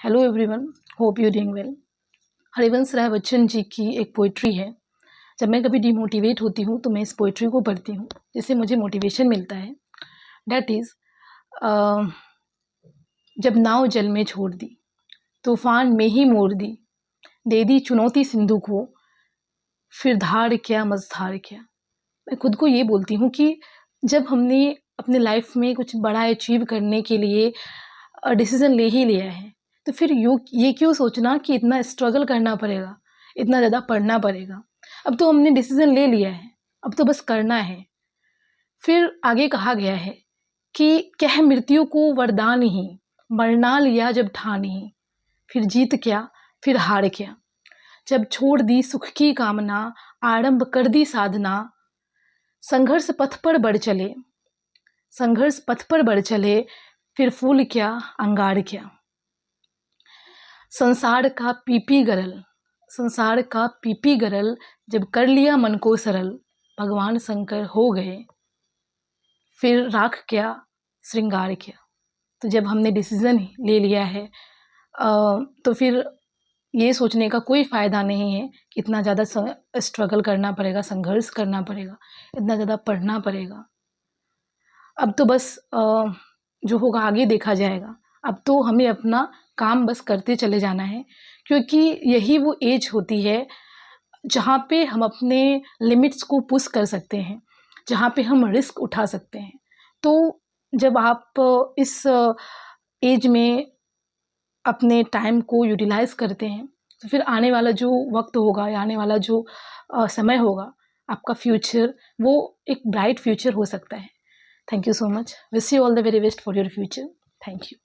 Hello everyone, hope you doing well. Harivansh Rai Bachchan ji की एक poetry है। जब मैं कभी डिमोटिवेट होती हूँ तो मैं इस पोइट्री को पढ़ती हूँ, जिससे मुझे मोटिवेशन मिलता है। डैट इज़ जब नाव जल में छोड़ दी, तूफान में ही मोड़ दी, दे दी चुनौती सिंधु को, फिर धार क्या मझधार क्या। मैं खुद को ये बोलती हूँ कि जब हमने अपने लाइफ में कुछ बड़ा अचीव करने के लिए डिसीज़न ले ही लिया है, तो फिर ये क्यों सोचना कि इतना स्ट्रगल करना पड़ेगा, इतना ज़्यादा पढ़ना पड़ेगा। अब तो हमने डिसीज़न ले लिया है, अब तो बस करना है। फिर आगे कहा गया है कि कह मृत्यु को वरदान ही, मरना लिया जब ठान ही, फिर जीत क्या फिर हार क्या। जब छोड़ दी सुख की कामना, आरंभ कर दी साधना, संघर्ष पथ पर बढ़ चले, संघर्ष पथ पर बढ़ चले, फिर फूल क्या अंगार क्या। संसार का पीपी गरल, संसार का पीपी गरल, जब कर लिया मन को सरल, भगवान शंकर हो गए, फिर राख क्या श्रृंगार क्या। तो जब हमने डिसीज़न ले लिया है तो फिर ये सोचने का कोई फ़ायदा नहीं है कि इतना ज़्यादा स्ट्रगल करना पड़ेगा, संघर्ष करना पड़ेगा, इतना ज़्यादा पढ़ना पड़ेगा। अब तो बस जो होगा आगे देखा जाएगा। अब तो हमें अपना काम बस करते चले जाना है, क्योंकि यही वो एज होती है जहाँ पे हम अपने लिमिट्स को पुश कर सकते हैं, जहाँ पे हम रिस्क उठा सकते हैं। तो जब आप इस एज में अपने टाइम को यूटिलाइज़ करते हैं, तो फिर आने वाला जो वक्त होगा या आने वाला जो समय होगा, आपका फ्यूचर वो एक ब्राइट फ्यूचर हो सकता है। Thank you so much. Wish you all the very best for your future. Thank you.